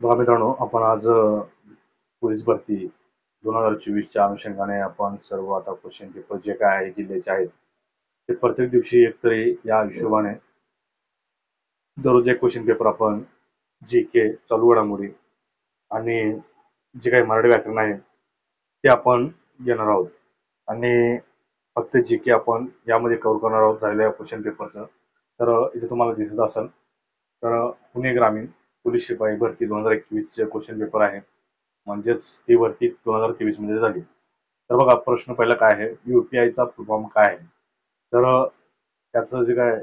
बघा मित्रांनो, आपण आज पोलीस भरती 2024च्या अनुषंगाने आपण सर्व आता क्वेश्चन पेपर जे काय आहे जिल्ह्याचे आहेत ते प्रत्येक दिवशी एकतरी या हिशोबाने दररोज एक क्वेश्चन पेपर आपण जी के चालू घडामोडी आणि जे काही मराठी व्याकरण आहे ते आपण घेणार आहोत. आणि फक्त जी के आपण यामध्ये कव्हर करणार आहोत झालेल्या क्वेश्चन पेपरचं. तर इथे तुम्हाला दिसत असेल, तर पुणे ग्रामीण पोलीस शिपाई भरती 2021चे क्वेश्चन पेपर आहे. म्हणजेच ती भरती 2023 मध्ये झाली. तर बघा, प्रश्न पहिला काय आहे, युपीआयचा फुल फॉर्म काय आहे. तर त्याचं जे काय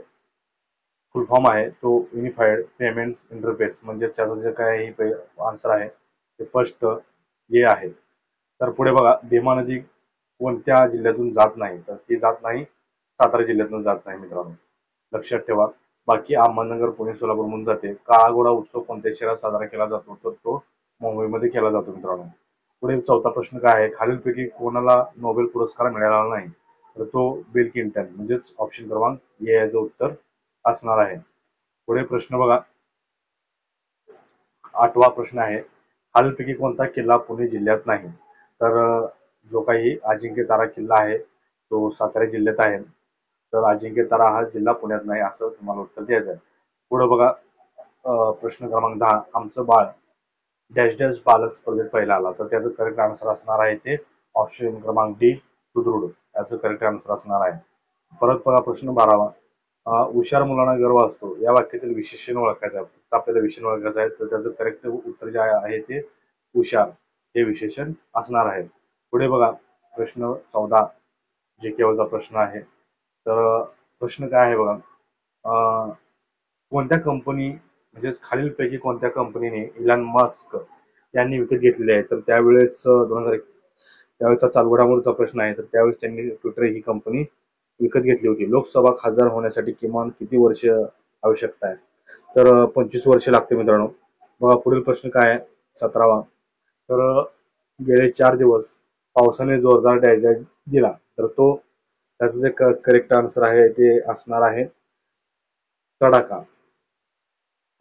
फुल फॉर्म आहे तो युनिफाईड पेमेंट्स इंटरफेस, म्हणजे त्याचं जे काय आन्सर आहे ते फर्स्ट ये आहे. तर पुढे बघा, भीमा नदी कोणत्या जिल्ह्यातून जात नाही, तर ती जात नाही सातारा जिल्ह्यातून जात नाही मित्रांनो, लक्षात ठेवा. बाकी अहमदनगर, पुणे, सोलापूरमधून जाते. काळा घोडा उत्सव कोणत्या शहरात साजरा केला जातो, तर तो मुंबईमध्ये केला जातो मित्रांनो. पुढे चौथा प्रश्न काय आहे, खालीलपैकी कोणाला नोबेल पुरस्कार मिळाला नाही, तर तो बिल क्लिंटन, म्हणजेच ऑप्शन क्रमांक ए याचं उत्तर असणार आहे. पुढे प्रश्न बघा, आठवा प्रश्न आहे, खालीलपैकी कोणता किल्ला पुणे जिल्ह्यात नाही, तर जो काही अजिंक्य तारा किल्ला आहे तो सातारा जिल्ह्यात आहे. तर अजिंक्य तारा हा जिल्हा पुण्यात नाही असं तुम्हाला उत्तर द्यायचं आहे. पुढे बघा, प्रश्न क्रमांक 10, आमचं बाळ डॅश डॅश बालक स्पर्धेत पहिला आला, तर त्याचं करेक्ट आन्सर असणार आहे ते ऑप्शन क्रमांक डी, सुदृढ, याचं करेक्ट आन्सर असणार आहे. परत बघा प्रश्न 12वा, हुशार मुलांना गर्व असतो या वाक्यातील विशेषण ओळखायचं आहे. आपल्याला विशेषण ओळखायचं आहे, तर त्याचं करेक्ट उत्तर जे आहे ते हुशार हे विशेषण असणार आहे. पुढे बघा, प्रश्न 14 जे केवळचा प्रश्न आहे. तर प्रश्न काय आहे बघा, कोणत्या कंपनी, म्हणजेच खालीलपैकी कोणत्या कंपनीने इलॉन मस्क यांनी विकत घेतलेले आहे, तर त्यावेळेस 2000 त्यावेळेचा चालू घडामोडीचा प्रश्न आहे. तर त्यावेळेस त्यांनी ट्विटर ही कंपनी विकत घेतली होती. लोकसभा खासदार होण्यासाठी किमान किती वर्ष आवश्यकता आहे, तर 25 वर्ष लागते मित्रांनो. बघा पुढील प्रश्न काय आहे, 17वा, तर गेले 4 दिवस पावसाने जोरदार डॅश दिला, तर तो त्याचं जे करेक्ट आन्सर आहे ते असणार आहे तडाखा.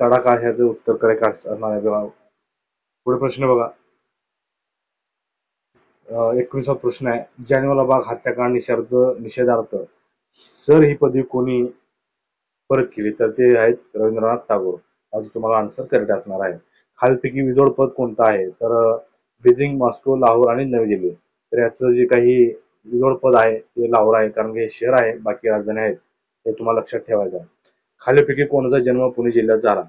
तडाखा ह्याचं उत्तर करेक्ट असणार आहे. पुढे प्रश्न बघा, 21वा प्रश्न आहे, जालियनवाला बाग हत्याकांड निषेधार्थ सर ही पदवी कोणी परत केली, तर ते आहेत रवींद्रनाथ टागोर. आज तुम्हाला आन्सर करेक्ट असणार आहे. खालीलपैकी विजोड पद कोणतं आहे, तर बीजिंग, मॉस्को, लाहोर आणि नवी दिल्ली. तर याचं जे काही विजोड पद आहे ते लाहोर आहे, कारण हे शहर आहे, बाकी राजधानी आहेत, हे तुम्हाला लक्षात ठेवायचं आहे. खालीलपैकी कोणाचा जन्म पुणे जिल्ह्यात झाला,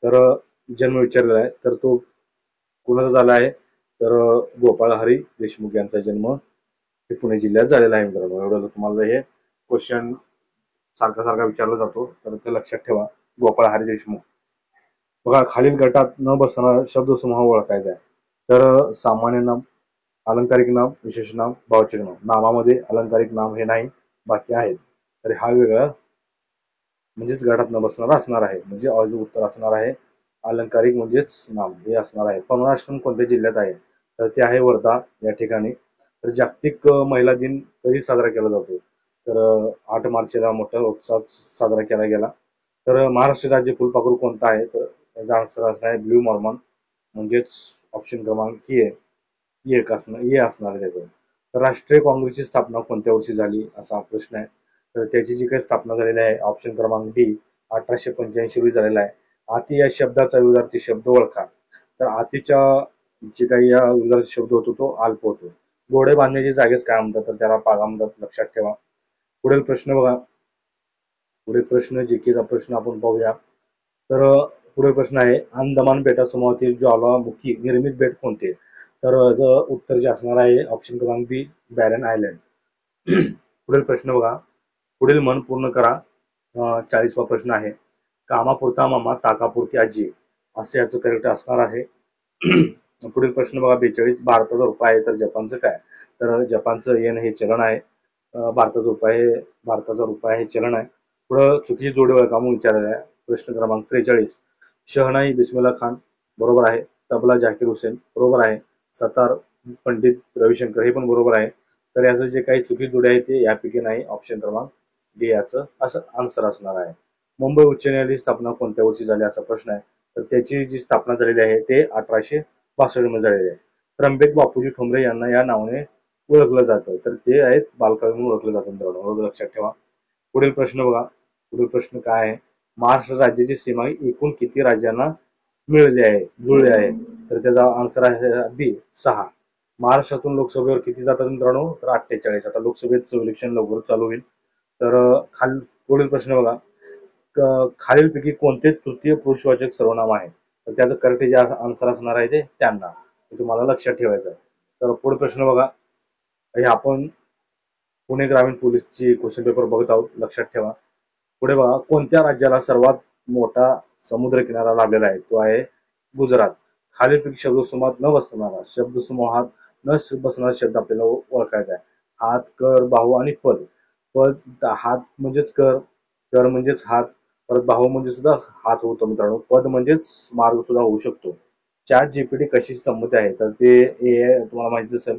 तर जन्म विचारलेला आहे, तर तो कुणाचा झाला आहे, तर गोपाळ हरी देशमुख यांचा जन्म हे पुणे जिल्ह्यात झालेला आहे मित्रांनो. एवढं तुम्हाला हे क्वेश्चन सारखा सारखा विचारला जातो, तर ते लक्षात ठेवा. गोपाळ हरी देशमुख. बघा, खालील गटात न बसणारा शब्दसमूह ओळखायचा आहे, तर सामान्य नाम, अलंकारिक नाम, विशेष नाम, भावचिक नाम. नामामध्ये अलंकारिक नाम हे नाही, बाकी आहेत, तर हा वेगळा म्हणजेच गटात न बसणारा असणार आहे. म्हणजे उत्तर असणार आहे अलंकारिक म्हणजेच नाम हे असणार आहे. पवनाश्रम कोणत्या जिल्ह्यात आहे, तर ते आहे वर्धा या ठिकाणी. तर जागतिक महिला दिन कधी साजरा केला जातो, तर 8 मार्चला मोठ्या उत्साहात साजरा केला गेला. तर महाराष्ट्र राज्य फुलपाखरू कोणता आहे, तर त्याचा आन्सर असणार आहे ब्ल्यू मॉर्मॉन, म्हणजेच ऑप्शन क्रमांक एक असणार ए असणार आहे त्याचं. तर राष्ट्रीय काँग्रेसची स्थापना कोणत्या वर्षी झाली असा हा प्रश्न आहे. तर त्याची जी काही स्थापना झालेली आहे ऑप्शन क्रमांक डी 1885 रोजी झालेला आहे. आती या शब्दाचा विरुद्धार्थी शब्द ओळखा, तर आतीच्या जे काही या विरुद्धार्थी शब्द होतो तो अल्प होतो. घोडे बांधण्याची जागेस काय म्हणतात, तर त्याला पागा म्हणतात, लक्षात ठेवा. पुढील प्रश्न बघा, पुढील प्रश्न जीकेचा प्रश्न आपण पाहूया. तर पुढील प्रश्न आहे, अंदमान बेटासमूहातील ज्वालामुखी निर्मित बेट कोणते, तर याचं उत्तर जे असणार आहे ऑप्शन क्रमांक बी, बॅरन आयलंड. पुढील प्रश्न बघा, पुढील मन पूर्ण करा. 40वा प्रश्न आहे, कामापुरता मामा ताकापुरती आजी, असे याचं करेक्ट असणार आहे. पुढील प्रश्न बघा, 42, भारताचा रुपया आहे तर जपानचं काय, तर जपानचं येन हे चलन आहे. भारताचा रुपया हे चलन आहे. पुढं चुकीची जोडी ओळखा म्हणून विचारलेला आहे. प्रश्न क्रमांक 43, शहनाई बिस्मिल्ला खान बरोबर आहे, तबला झाकीर हुसेन बरोबर आहे, सतार पंडित रविशंकर हे पण बरोबर आहे. तर याचं जे काही चुकीची जोडी आहे ते यापैकी नाही, ऑप्शन क्रमांक डी याचं असं आन्सर असणार आहे. मुंबई उच्च न्यायालयाची स्थापना कोणत्या वर्षी झाली असा प्रश्न आहे, तर त्याची जी स्थापना झालेली आहे ते 1862 मध्ये झालेली आहे. त्र्यंबक बापूजी ठोंबरे यांना या नावाने ओळखलं जातं, तर ते आहेत बालकवी म्हणून ओळखलं जातं मित्रांनो, लक्षात ठेवा. पुढील प्रश्न बघा. पुढील प्रश्न काय आहे? महाराष्ट्र राज्याची सीमा एकूण किती राज्यांना मिळाली आहे, जुळली आहे? तर त्याचा आन्सर आहे बी, 6. महाराष्ट्रातून लोकसभेवर किती जातात मित्रांनो? तर 48. आता लोकसभेचं इलेक्शन लवकर चालू होईल. तर पुढील प्रश्न बघा. खालीलपैकी कोणते तृतीय पुरुषवाचक सर्वनाम आहे? तर त्याचं करेक्ट जे आन्सर असणार आहे ते त्यांना, हे तुम्हाला लक्षात ठेवायचं आहे. तर पुढील प्रश्न बघा. हे आपण पुणे ग्रामीण पोलीसची क्वेश्चन पेपर बघत आहोत, लक्षात ठेवा. पुढे बघा. कोणत्या राज्याला सर्वात मोठा समुद्र किनारा लाभलेला आहे? तो आहे गुजरात. खालीलपैकी शब्दसमूहात न बसणारा शब्दसमूहात न बसणारा शब्द आपल्याला ओळखायचा आहे. हात, कर, बाहू आणि पद. पद, हात म्हणजेच कर, कर म्हणजेच हात, परत बाहू म्हणजे सुद्धा हात होतो मित्रांनो, पद म्हणजेच मार्ग सुद्धा होऊ शकतो. चॅट जीपीटी कशी संमती आहे? तर ते ए तुम्हाला माहिती असेल,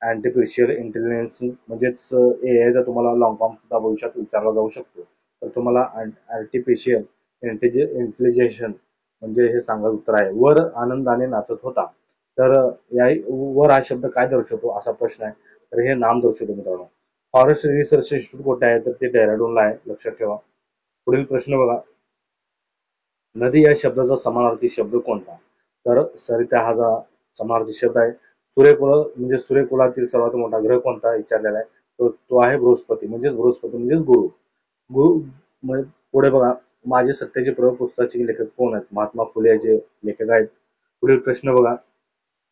आर्टिफिशियल इंटेलिजन्स म्हणजेच एआयचा तुम्हाला लॉंग फॉर्म सुद्धा भविष्यात विचारला जाऊ शकतो. तर तुम्हाला आर्टिफिशियल इंटेलिजन्स म्हणजे हे सांगायचं उत्तर आहे. वर आनंदाने नाचत होता. तर या वर हा शब्द काय दर्शवतो असा प्रश्न आहे. तर हे नाम दर्शवतो मित्रांनो. फॉरेस्ट रिसर्च इन्स्टिट्यूट कुठे आहे? तर ते डेहराडूनला आहे, लक्षात ठेवा. पुढील प्रश्न बघा. नदी या शब्दाचा समानार्थी शब्द कोणता? तर सरिता हा जो समानार्थी शब्द आहे. सूर्यकुल म्हणजे सूर्यकुलातील सर्वात मोठा ग्रह कोणता विचारलेला आहे? तो आहे बृहस्पती, म्हणजेच गुरु. गुरु पुढे बघा. माझे सत्याचे प्रयोग पुस्तकाचे लेखक कोण आहेत? महात्मा फुले याचे लेखक आहेत. पुढील प्रश्न बघा.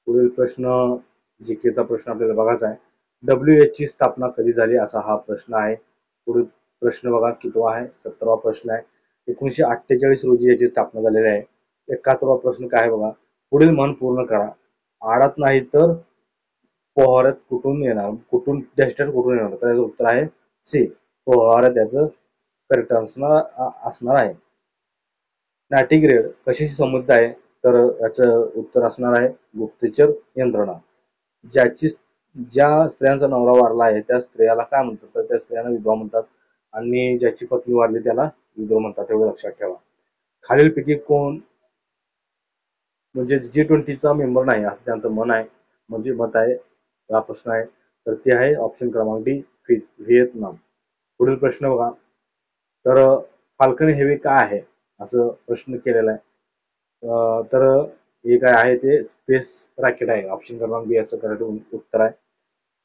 पुढील प्रश्न जीकेचा प्रश्न आपल्याला बघायचा आहे. WHO ची स्थापना कधी झाली असा हा प्रश्न आहे. पुढील प्रश्न बघा कितवा आहे? 17वा प्रश्न आहे. 1948 रोजी याची स्थापना झालेली आहे. 71वा प्रश्न काय आहे बघा. पुढील म्हण पूर्ण करा. आडात नाही तर पोहरात कुठून येणार? कुठून येणार? तर याचं उत्तर आहे सी, पोहरात याचं करेक्ट असणार आहे. नाटीग्रेड कशाशी संबंधित आहे? तर याचं उत्तर असणार आहे गुप्तचर यंत्रणा. ज्याची ज्या स्त्रियांचा नवरा वारला आहे त्या स्त्रियाला काय म्हणतात? तर त्या स्त्रियांना विधवा म्हणतात, आणि ज्याची पत्नी वारली त्याला विधवा म्हणतात, एवढं लक्षात ठेवा. खालीलपैकी कोण म्हणजे G20चा मेंबर नाही असं त्यांचं मत आहे. हा प्रश्न आहे. तर ते आहे ऑप्शन क्रमांक डी, व्हिएतनाम. पुढील प्रश्न बघा. तर फाल्कन हेवी काय आहे असं प्रश्न केलेला आहे. तर हे काय आहे? ते स्पेस रॉकेट आहे. ऑप्शन क्रमांक बी याचं करेक्ट उत्तर आहे.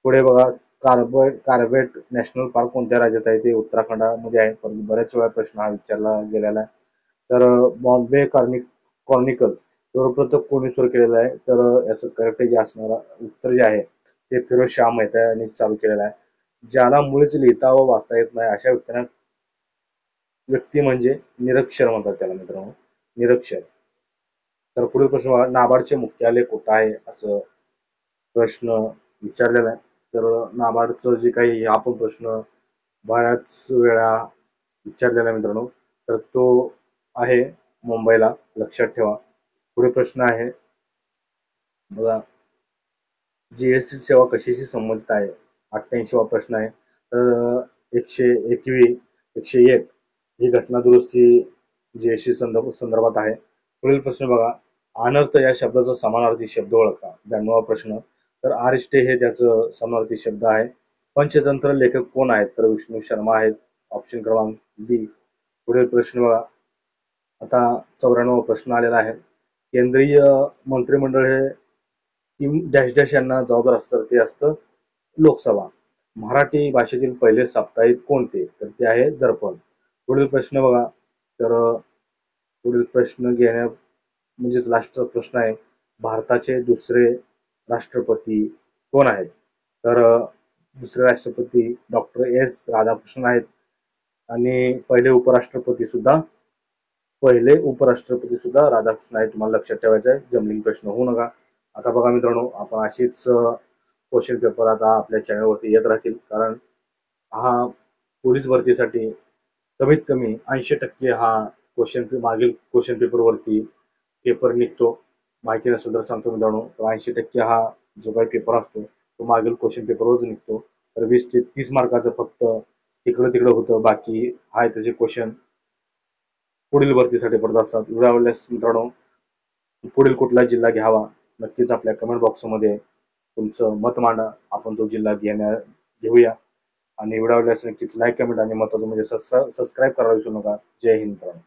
पुढे बघा. कार्बेट नॅशनल पार्क कोणत्या राज्यात आहे? ते उत्तराखंडमध्ये आहे. पण बऱ्याच वेळा प्रश्न हा विचारला गेलेला आहे. तर बॉम्बे कॉर्निकल सर्वप्रथम कोणी सुरू केलेलं आहे? तर याचं करेक्ट जे असणारा उत्तर जे आहे ते फिरोज शाह मेहता यांनी चालू केलेलं आहे. ज्याला मुळीच लिहिता व वाचता येत नाही अशा व्यक्ती म्हणजे निरक्षर म्हणतात त्याला मित्रांनो, निरक्षर. तर पुढील प्रश्न बघा. नाबार्डचे मुख्यालय कुठं आहे असं प्रश्न विचारलेला आहे. तर नाबार्डचं जे काही हा पण प्रश्न बऱ्याच वेळा विचारलेला आहे मित्रांनो, तर तो आहे मुंबईला, लक्षात ठेवा. पुढील प्रश्न आहे बघा. जीएसटी सेवा कशाशी संबंधित आहे? 88वा प्रश्न आहे. तर 101 ही घटना दुरुस्ती जीएसटी संदर्भात आहे. पुढील प्रश्न बघा. अनर्थ या शब्दाचा समानार्थी शब्द ओळखा. 92वा प्रश्न. तर आरिष्टे हे त्याचं समानार्थी शब्द आहे. पंचतंत्र लेखक कोण आहेत? तर विष्णू शर्मा आहेत. ऑप्शन क्रमांक बी. पुढील प्रश्न बघा. आता 94वा प्रश्न आलेला आहे. केंद्रीय मंत्रिमंडळ हे डॅश डॅश यांना जबाबदार असतं, ते असतं लोकसभा. मराठी भाषेतील पहिले साप्ताहिक कोणते? तर ते आहे दर्पण. पुढील प्रश्न बघा. तर पुढील प्रश्न म्हणजेच लास्टचा प्रश्न आहे. भारताचे दुसरे राष्ट्रपती कोण आहेत? तर दुसरे राष्ट्रपती डॉक्टर एस राधाकृष्णन आहेत. आणि पहिले उपराष्ट्रपती सुद्धा राधाकृष्ण आहेत. तुम्हाला लक्षात ठेवायचं आहे, जमलिंग प्रश्न होऊ नका. आता बघा मित्रांनो, आपण अशीच क्वेश्चन पेपर आता आपल्या चॅनलवरती येत राहतील, कारण हा पोलीस भरतीसाठी कमीत कमी 80% हा मागील क्वेश्चन पेपरवरती पेपर निघतो. माहिती नसेल तर सांगतो मित्रांनो, 80% हा जो काही पेपर असतो तो मागील क्वेश्चन पेपरवरच निघतो. तर 20 ते 30 मार्काचं फक्त तिकडं होतं, बाकी आहे त्याचे क्वेश्चन पुढील भरतीसाठी पडत असतात. व्हिडिओ आवडल्यास मित्रांनो पुढील कुठला जिल्हा घ्यावा नक्कीच आपल्या कमेंट बॉक्समध्ये तुमचं मत मांडा. आपण तो जिल्हा घेऊया. आणि व्हिडिओ आवडल्यास नक्कीच लाईक, कमेंट आणि महत्त्वाचं म्हणजे सबस्क्राईब करायला विसरू नका. जय हिंद मित्रांनो.